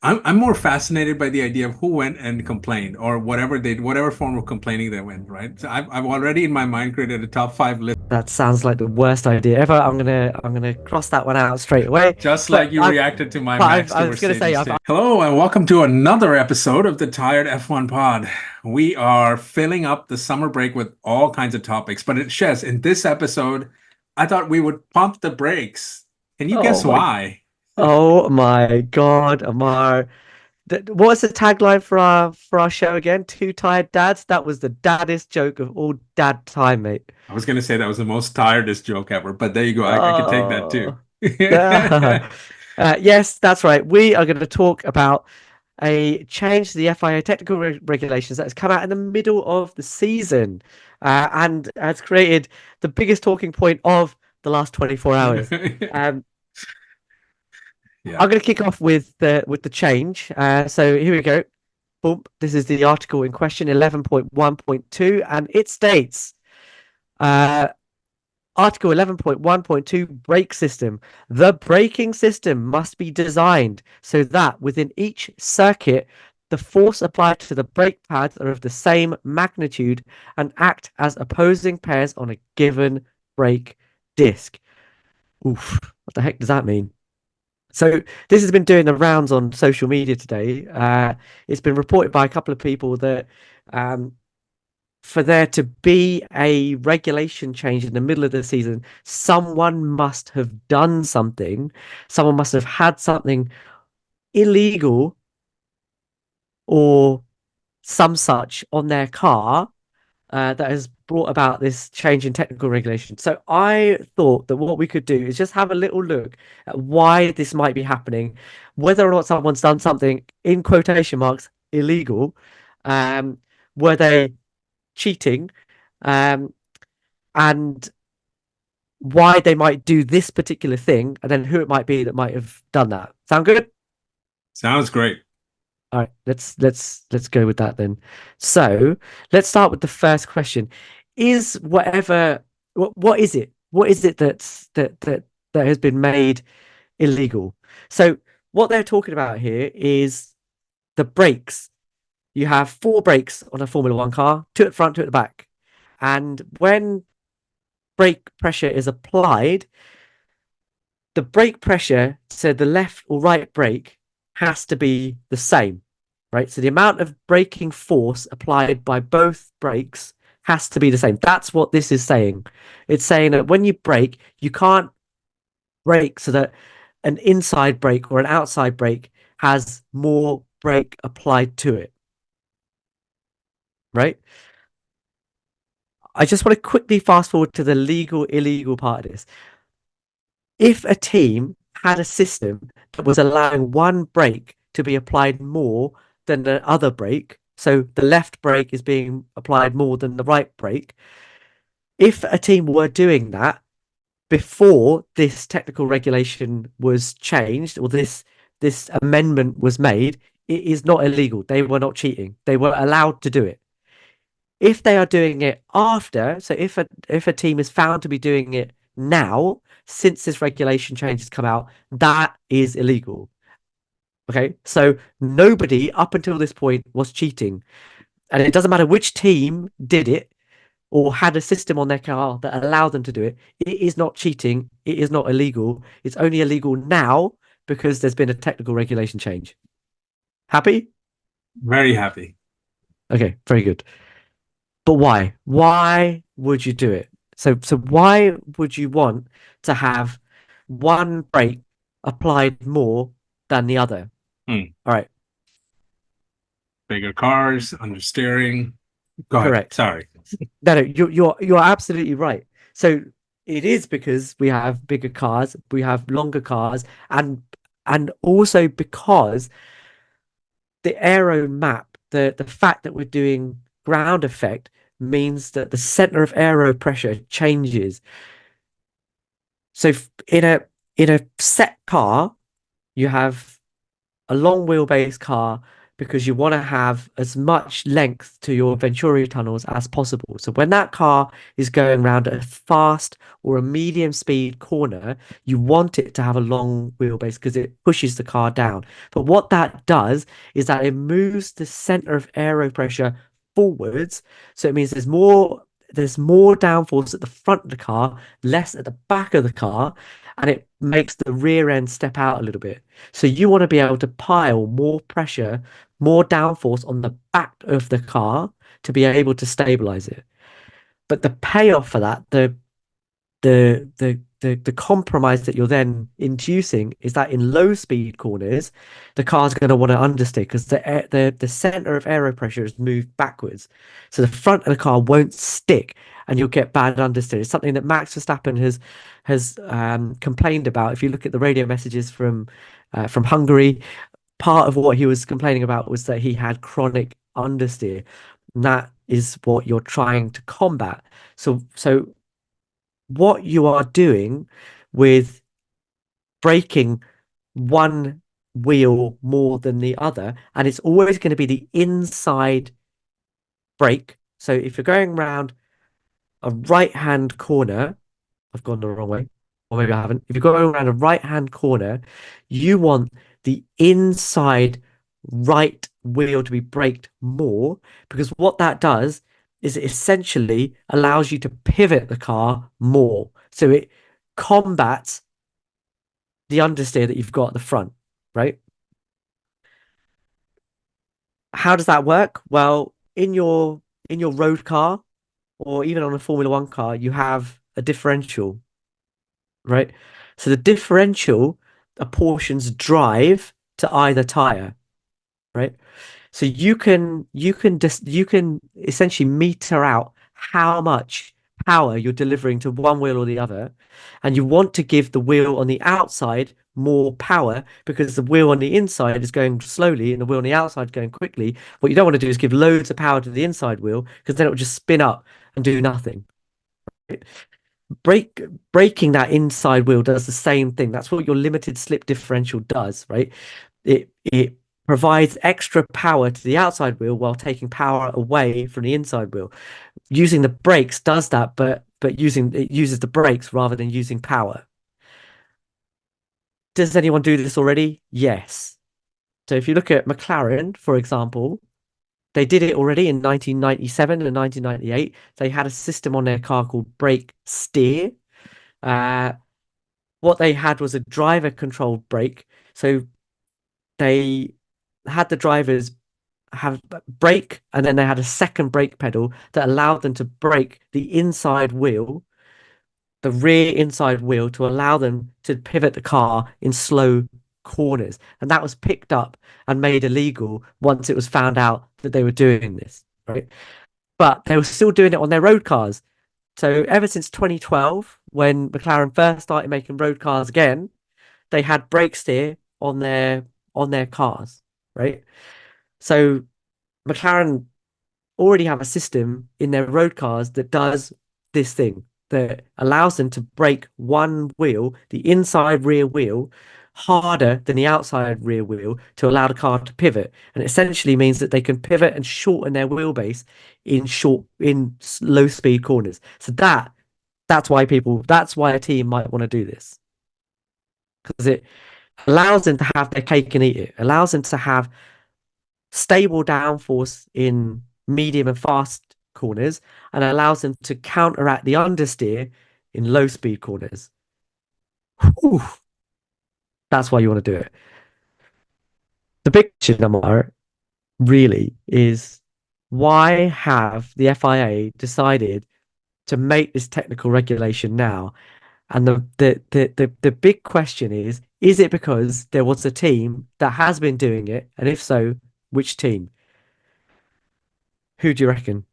I'm more fascinated by the idea of who went and complained or whatever form of complaining they went, right? So I've already in my mind created a top five list, That sounds like the worst idea ever. I'm gonna cross that one out straight away. just like But you I've reacted to my but Max I was gonna say Mercedes I've take. Hello and welcome to another episode of the Tired F1 Pod. We are filling up the summer break with all kinds of topics, but Shez, in this episode, I thought we would pump the brakes. Can you oh guess my why? oh my God, Amar. What was the tagline for our show again? Two tired dads. That was the daddest joke of all dad time, mate. I was gonna say that was the most tiredest joke ever, but there you go. I could take that too. Oh. Yes, that's right. We are going to talk about a change to the FIA technical regulations that has come out in the middle of the season and has created the biggest talking point of the last 24 hours. Um, Yeah. I'm going to kick off with the change. So here we go. Boom. This is the article in question, 11.1.2, and it states. Uh, Article 11.1.2 brake system. The braking system must be designed so that within each circuit, the force applied to the brake pads are of the same magnitude and act as opposing pairs on a given brake disc. Oof, what the heck does that mean? So this has been doing the rounds on social media today. It's been reported by a couple of people that um, for there to be a regulation change in the middle of the season, someone must have done something. Someone must have had something illegal or some such on their car that has brought about this change in technical regulation. So I thought that what we could do is just have a little look at why this might be happening, whether or not someone's done something in quotation marks illegal. Um, were they cheating? Um, and why they might do this particular thing, and then who it might be that might have done that. Sound good? Sounds great. All right, let's go with that then. So let's start with the first question: Is whatever what is it? What is it that has been made illegal? So what they're talking about here is the brakes. You have four brakes on a Formula One car, two at the front, two at the back, and when brake pressure is applied, the brake pressure to the left or right brake has to be the same, right? So the amount of braking force applied by both brakes has to be the same. That's what this is saying. It's saying that when you brake, you can't brake so that an inside brake or an outside brake has more brake applied to it, right? I just want to quickly fast forward to the legal illegal part of this. If a team had a system that was allowing one brake to be applied more than the other brake, so the left brake is being applied more than the right brake, if a team were doing that before this technical regulation was changed or this amendment was made, it is not illegal. They were not cheating. They were allowed to do it. If they are doing it after, so if a team is found to be doing it now, since this regulation change has come out, that is illegal. Okay, so nobody up until this point was cheating, and it doesn't matter which team did it or had a system on their car that allowed them to do it. It is not cheating. It is not illegal. It's only illegal now because there's been a technical regulation change. Happy? Very happy. Okay, very good. But why? Why would you do it? So why would you want to have one brake applied more than the other? Hmm. All right, Bigger cars, understeering. Go ahead. correct. Sorry. No, you're absolutely right. So it is because we have bigger cars, we have longer cars, and also because the aero map, the fact that we're doing ground effect means that the center of aero pressure changes. So in a set car, you have a long wheelbase car because you want to have as much length to your Venturi tunnels as possible. So when that car is going around a fast or a medium speed corner, you want it to have a long wheelbase because it pushes the car down. But what that does is that it moves the center of aero pressure forwards. So it means there's more downforce at the front of the car, less at the back of the car, and it makes the rear end step out a little bit. So you want to be able to pile more pressure, more downforce on the back of the car to be able to stabilize it. But the payoff for that, the compromise that you're then inducing is that in low speed corners, the car's going to want to understeer because the center of aero pressure is moved backwards, so the front of the car won't stick, and you'll get bad understeer. It's something that Max Verstappen has complained about. If you look at the radio messages from Hungary, part of what he was complaining about was that he had chronic understeer. And that is what you're trying to combat. So what you are doing with braking one wheel more than the other, and it's always going to be the inside brake. So if you're going around a right hand corner, I've gone the wrong way, or maybe I haven't. If you're going around a right hand corner, you want the inside right wheel to be braked more, because what that does is it essentially allows you to pivot the car more. So it combats the understeer that you've got at the front, right? How does that work? Well, in your road car or even on a Formula One car, you have a differential, right? So the differential apportions drive to either tire, right? So you can essentially meter out how much power you're delivering to one wheel or the other, and you want to give the wheel on the outside more power because the wheel on the inside is going slowly and the wheel on the outside going quickly. What you don't want to do is give loads of power to the inside wheel because then it will just spin up and do nothing. Breaking that inside wheel does the same thing. That's what your limited slip differential does, right? It provides extra power to the outside wheel while taking power away from the inside wheel. Using the brakes does that, but using it uses the brakes rather than using power. Does anyone do this already? Yes. So if you look at McLaren, for example, they did it already in 1997 and 1998. They had a system on their car called brake steer. Uh, what they had was a driver controlled brake. So they had the drivers have brake, and then they had a second brake pedal that allowed them to brake the inside wheel, the rear inside wheel, to allow them to pivot the car in slow corners. And that was picked up and made illegal once it was found out that they were doing this, right? But they were still doing it on their road cars. So ever since 2012, when McLaren first started making road cars again, they had brake steer on their cars, right? So McLaren already have a system in their road cars that does this thing, that allows them to brake one wheel, the inside rear wheel, harder than the outside rear wheel to allow the car to pivot. And it essentially means that they can pivot and shorten their wheelbase in low speed corners. So that's why a team might want to do this, because it allows them to have their cake and eat it. Allows them to have stable downforce in medium and fast corners, and allows them to counteract the understeer in low speed corners. Whew, that's why you want to do it. The big question, Amar, really is, why have the FIA decided to make this technical regulation now? And the big question is it because there was a team that has been doing it? And if so, which team? Who do you reckon?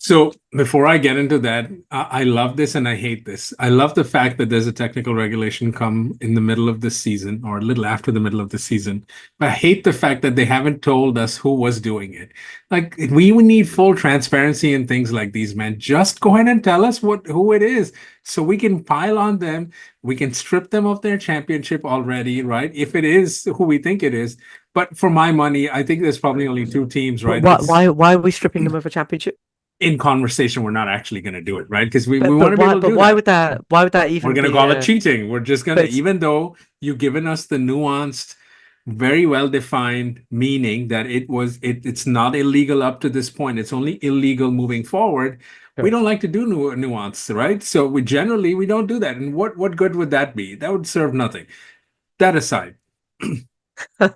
So before I get into that, I love this and I hate this. I love the fact that there's a technical regulation come in the middle of the season or a little after the middle of the season. But I hate the fact that they haven't told us who was doing it. Like we would need full transparency in things like these, man. Just go ahead and tell us who it is so we can pile on them. We can strip them of their championship already, right? If it is who we think it is. But for my money, I think there's probably only two teams, But right? It's why are we stripping them of a championship? in conversation, we're not actually going to do it, right? Because we want But to be able to do that. why would that We're even going to be call it a cheating. We're just going to, but it's even though you've given us the nuanced, very well defined meaning that it's not illegal up to this point. It's only illegal moving forward. We don't correct. like to do nuance, right? So we don't do that. And what good would that be? That would serve nothing. That aside,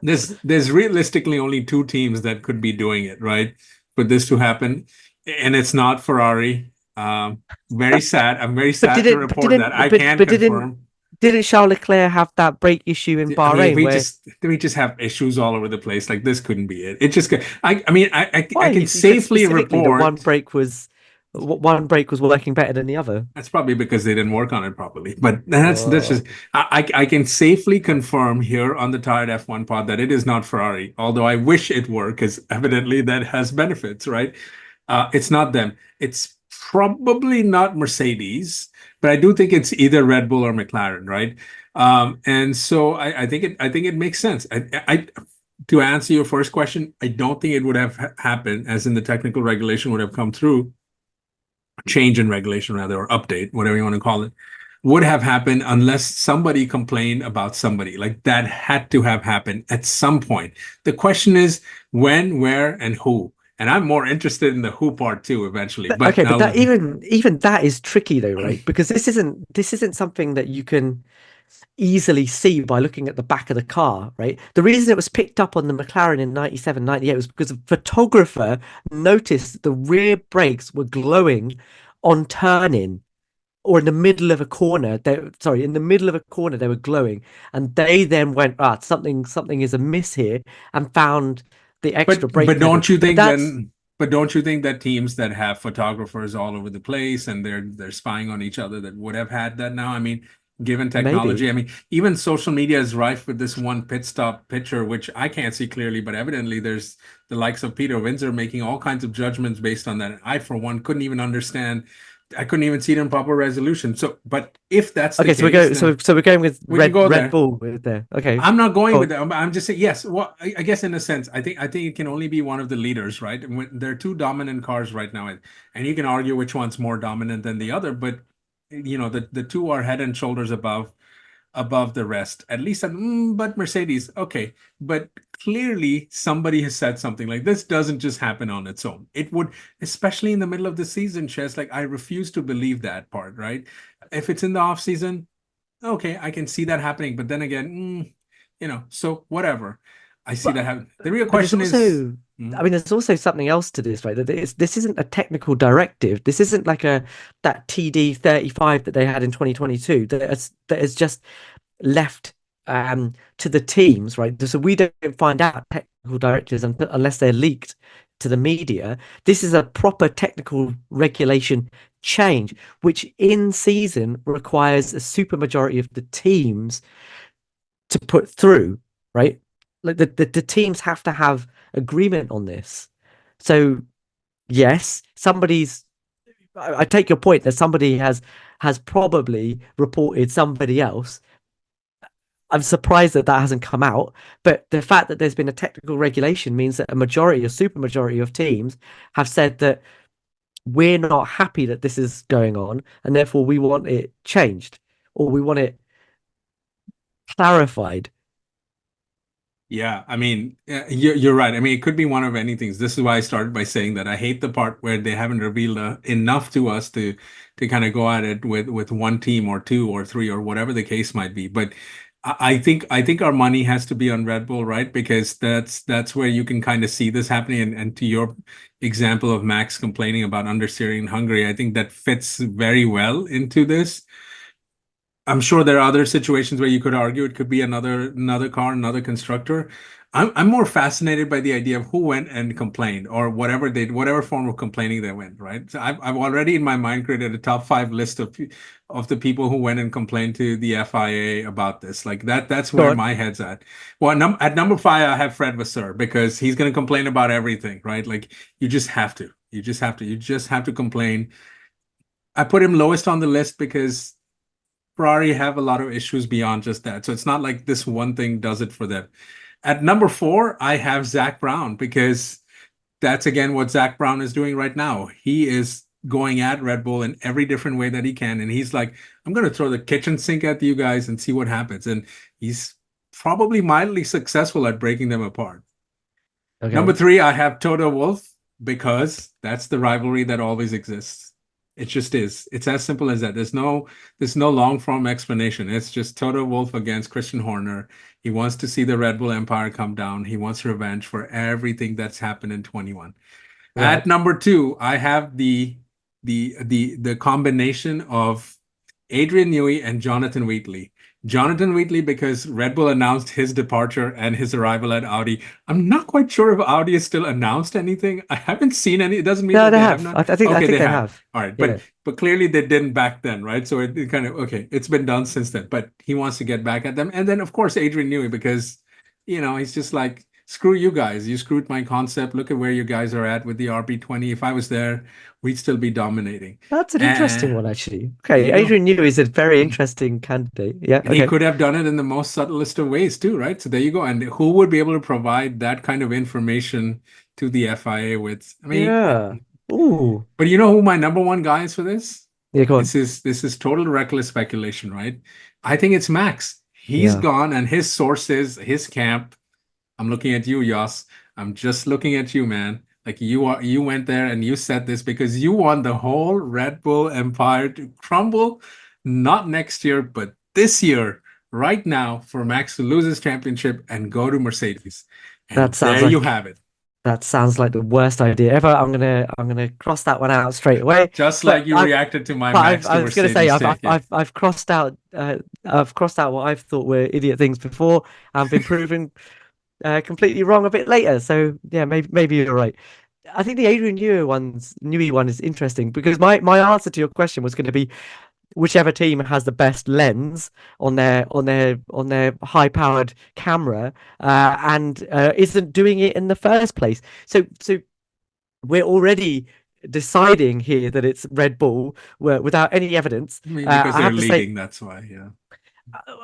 there's realistically only two teams that could be doing it, right? For this to happen, and it's not Ferrari. Very sad. I'm very But sad to report that I didn't can confirm. didn't Charles Leclerc have that brake issue in I mean, Bahrain where we just have issues all over the place. Like this couldn't be it. It just I mean I why can he said safely specifically that report. one brake was working better than the other. That's probably because they didn't work on it properly. But that's Oh, just I can safely confirm here on the Tired F1 pod that it is not Ferrari. Although I wish it were, because evidently that has benefits, right? It's not them. It's probably not Mercedes, but I do think it's either Red Bull or McLaren, right? And so I think it makes sense. To answer your first question, I don't think it would have happened, as in the technical regulation would have come through, change in regulation rather, or update, whatever you want to call it, would have happened unless somebody complained about somebody. Like that had to have happened at some point. The question is when, where, and who. And I'm more interested in the who part too eventually. but But okay, but now, that even that is tricky though, right? Because this isn't something that you can easily see by looking at the back of the car, right? The reason it was picked up on the McLaren in 97, 98 was because a photographer noticed that the rear brakes were glowing on turning or in the middle of a corner. In the middle of a corner they were glowing, and they then went, something is amiss here, and found the extra brake but pedal. don't you But think that's then? But don't you think that teams that have photographers all over the place and they're spying on each other that would have had that now? I mean, given maybe. technology, I mean, even social media is rife with this one pit stop picture, which I can't see clearly, but evidently there's the likes of Peter Windsor making all kinds of judgments based on that. I, for one, couldn't even understand. I couldn't even see it in proper resolution. So, but if that's the Okay, case, then so we're going with we can go Red there. Bull with there. Okay, I'm not going go with on. that. I'm just saying yes. Well, I guess in a sense, I think it can only be one of the leaders, right? And there are two dominant cars right now, and you can argue which one's more dominant than the other, but the two are head and shoulders above the rest. At least, but Mercedes, okay, but clearly somebody has said something like this doesn't just happen on its own. It would, especially in the middle of the season, Chess. Like I refuse to believe that part, right? If it's in the off season, okay, I can see that happening. But then again, so whatever. I see that But happen. The real but there's question is, also, I mean, there's also something else to this, right? That this isn't a technical directive. This isn't like that TD 35 that they had in 2022 that is just left to the teams, right? So we don't find out technical directives unless they're leaked to the media. This is a proper technical regulation change, which in season requires a supermajority of the teams to put through, right? Like the teams have to have agreement on this. So yes, I take your point that somebody has probably reported somebody else. I'm surprised that that hasn't come out, but the fact that there's been a technical regulation means that a super majority of teams have said that we're not happy that this is going on, and therefore we want it changed or we want it clarified. yeah, I mean, you're right. I mean, it could be one of anything. This is why I started by saying that I hate the part where they haven't revealed enough to us to kind of go at it with one team or two or three or whatever the case might be. But I think our money has to be on Red Bull, right? Because that's where you can kind of see this happening. And to your example of Max complaining about understeering in Hungary, I think that fits very well into this. I'm sure there are other situations where you could argue it could be another car, another constructor. I'm more fascinated by the idea of who went and complained or whatever form of complaining they went, right? So I've already in my mind created a top five list of the people who went and complained to the FIA about this. Like that's Go where on. my head's at. Well, at number five, I have Fred Vasseur because he's going to complain about everything, right? Like you just have to. You just have to complain. I put him lowest on the list because Ferrari have a lot of issues beyond just that. So it's not like this one thing does it for them. At number four, I have Zach Brown because that's again what Zach Brown is doing right now. He is going at Red Bull in every different way that he can. And he's like, I'm going to throw the kitchen sink at you guys and see what happens. And he's probably mildly successful at breaking them apart. Number Okay. three, I have Toto Wolff because that's the rivalry that always exists. It just is. It's as simple as that. There's no long form explanation. It's just Toto Wolff against Christian Horner. He wants to see the Red Bull empire come down. He wants revenge for everything that's happened in 21. At Right. number two, I have the combination of Adrian Newey and Jonathan Wheatley. Jonathan Wheatley because Red Bull announced his departure and his arrival at Audi. I'm not quite sure if Audi has still announced anything. I haven't seen any. It doesn't mean No, that they they have have. not. I Okay, think they they have. have. All right, Yeah. but clearly they didn't back then, right? So it kind of okay. It's been done since then, but he wants to get back at them. And then of course Adrian Newey because he's just like screw you guys. You screwed my concept. Look at where you guys are at with the RB20. If I was there, we'd still be dominating. That's an interesting And one, actually. there Okay, you go. Adrian Newey is a very interesting candidate. Yeah. And he Okay. could have done it in the most subtlest of ways too, right? So there you go. And who would be able to provide that kind of information to the FIA with? I mean, Yeah. Ooh. but you know who my number one guy is for this? Yeah. Go on. This is total reckless speculation, right? I think it's Max. He's Yeah. gone, and his sources, his camp. I'm looking at you, Yas. I'm just looking at you, man. Like you went there and you said this because you want the whole Red Bull empire to crumble, not next year, but this year, right now, for Max to lose his championship and go to Mercedes. That And sounds there you like have it. that sounds like the worst idea ever. I'm gonna cross that one out straight away. Just like But you I've reacted to my but Max I to was gonna say Mercedes take. Yeah. I've crossed out what I've thought were idiot things before and been proven completely wrong a bit later. So yeah, maybe you're right. I think the Adrian Newey one is interesting because my answer to your question was going to be whichever team has the best lens on their high powered camera and isn't doing it in the first place. So we're already deciding here that it's Red Bull without any evidence. I mean, because I they're have to say leading, that's why. Yeah.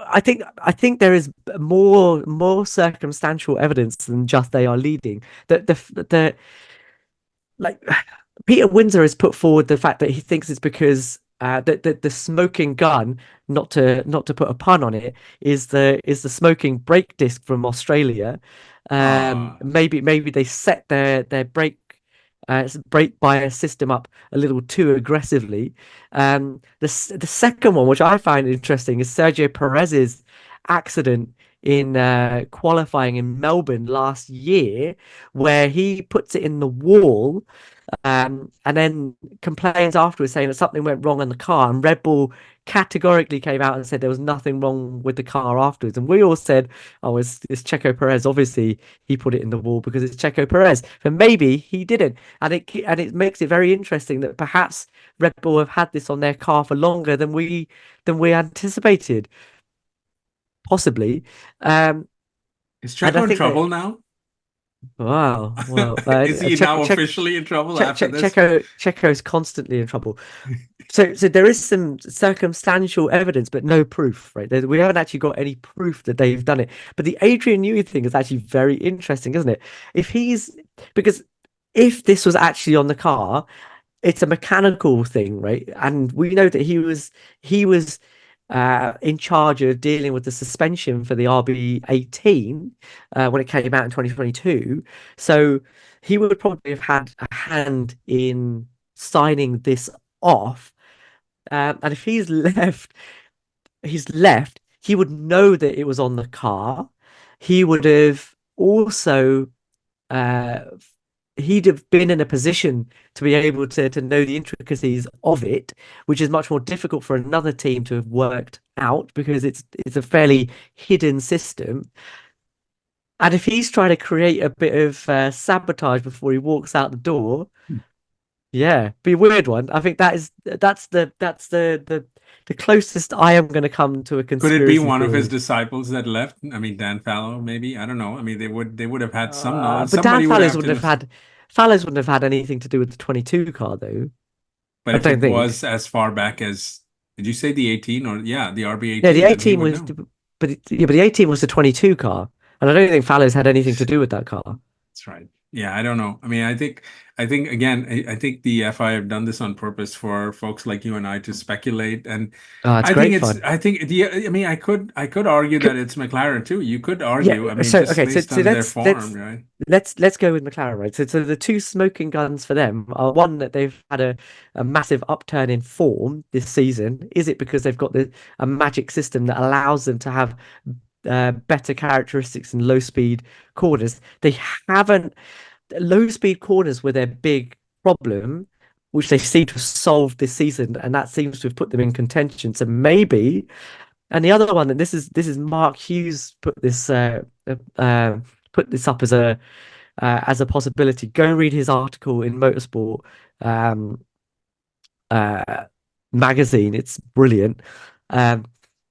I think there is more circumstantial evidence than just they are leading. The like Peter Windsor has put forward the fact that he thinks it's because the smoking gun, not to put a pun on it, is the smoking brake disc from Australia. Ah, Maybe they set their brake bias system up a little too aggressively. The second one, which I find interesting, is Sergio Perez's accident in qualifying in Melbourne last year, where he puts it in the wall and then complains afterwards saying that something went wrong in the car. And Red Bull categorically came out and said there was nothing wrong with the car afterwards. And we all said, oh, it's Checo Perez. Obviously, he put it in the wall because it's Checo Perez. But maybe he didn't. And it makes it very interesting that perhaps Red Bull have had this on their car for longer than we anticipated, possibly. Um, is and I Checo in think that trouble now? wow, well, Is he now officially in trouble after this? Checo is constantly in trouble. So there is some circumstantial evidence, but no proof, right? We haven't actually got any proof that they've done it. But the Adrian Newey thing is actually very interesting, isn't it? Because if this was actually on the car, it's a mechanical thing, right? And we know that he was in charge of dealing with the suspension for the RB18 when it came out in 2022. So he would probably have had a hand in signing this off. And if he's left, he would know that it was on the car. He would have also uh, he'd have been in a position to be able to know the intricacies of it, which is much more difficult for another team to have worked out because it's a fairly hidden system. And if he's trying to create a bit of sabotage before he walks out the door, yeah, be a weird one. I think that's the closest I am going to come to a Could it be conspiracy one of his theory. disciples that left? I mean, Dan Fallow, maybe. I don't know. I mean, they would have had some knowledge. But Dan Somebody would Fallows have to wouldn't know. have had Fallows wouldn't have had anything to do with the 22 car though. But I if don't it think. was as far back as, did you say the 18 or yeah, the Yeah, the RB18, then he 18 would was, know. but the 18 was the 22 car, and I don't think Fallows had anything to do with that car. That's right. Yeah, I don't know. I mean, I think again, I think the FI have done this on purpose for folks like you and I to speculate. And It's great fun. I mean, I could argue C- that it's McLaren too. You could Yeah, argue, I mean, so just okay, so based so on their let's form, let's right? let's go with McLaren, right? So the two smoking guns for them are one that they've had a massive upturn in form this season. Is it because they've got a magic system that allows them to have better characteristics in low speed corners? They haven't low speed corners were their big problem, which they seem to have solved this season, and that seems to have put them in contention. So maybe, and the other one, and this is Mark Hughes put this up as a possibility. Go read his article in Motorsport um, uh, magazine. It's brilliant. Um,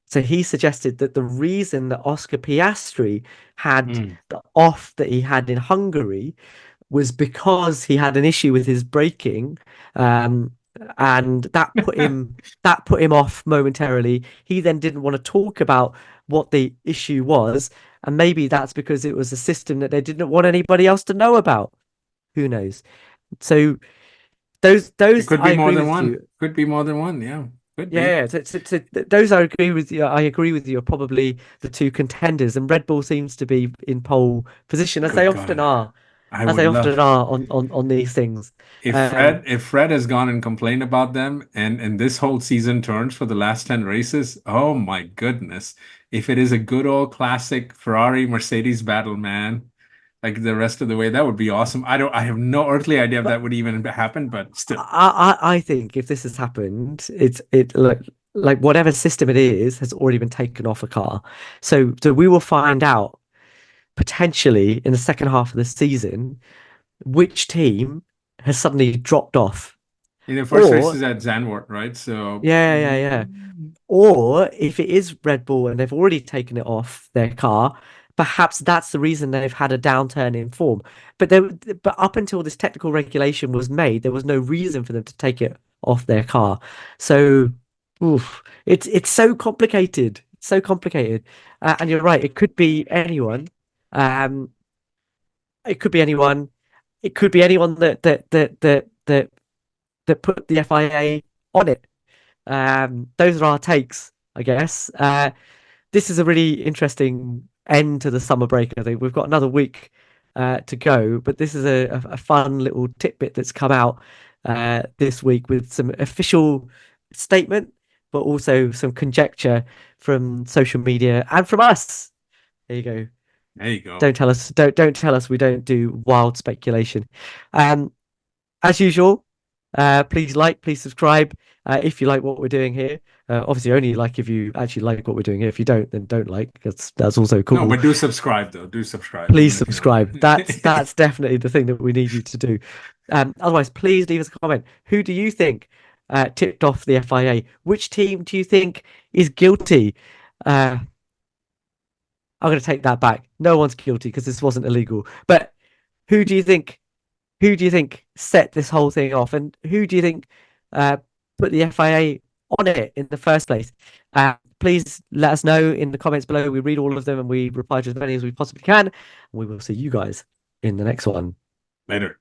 so he suggested that the reason that Oscar Piastri had Hmm. the off that he had in Hungary was because he had an issue with his braking, um, and that put him off momentarily. He then didn't want to talk about what the issue was, and maybe that's because it was a system that they didn't want anybody else to know about. Who knows? So those It those could I be more agree than with one. you. Could be more than one. Yeah, could Yeah, be. yeah. Those I agree with you. I agree with you. Are probably the two contenders, and Red Bull seems to be in pole position as they Good often God. are, I would love on these things. if Um, Fred has gone and complained about them and this whole season turns for the last 10 races, oh my goodness. If it is a good old classic Ferrari Mercedes battle, man, like the rest of the way, that would be awesome. I have no earthly idea if but that would even happen, but still. I think if this has happened, it like whatever system it is has already been taken off a car. So we will find out potentially in the second half of the season which team has suddenly dropped off, In the first race or is at Zandvoort, right? So yeah, yeah, yeah. Or if it is Red Bull and they've already taken it off their car, perhaps that's the reason they've had a downturn in form. But up until this technical regulation was made, there was no reason for them to take it off their car. So, oof, it's so complicated, so complicated. And you're right, it could be anyone. Um, it could be anyone. It could be anyone that put the FIA on it. Those are our takes, I guess. This is a really interesting end to the summer break. I think we've got another week to go, but this is a fun little tidbit that's come out this week with some official statement, but also some conjecture from social media and from us. There you go. there you go. Don't tell us we don't do wild speculation. Um, as usual, please subscribe if you like what we're doing here. Obviously, only like if you actually like what we're doing here. If you don't, then don't like. That's also No, cool. but do subscribe though. Do subscribe, Please even if you subscribe. don't. That's definitely the thing that we need you to do. Otherwise, please leave us a comment. Who do you think tipped off the FIA? Which team do you think is guilty? Uh, I'm going to take that back. No one's guilty because this wasn't illegal. But who do you think? Who do you think set this whole thing off, and who do you think uh, put the FIA on it in the first place? Please let us know in the comments below. We read all of them and we reply to as many as we possibly can. And we will see you guys in the next one. Later.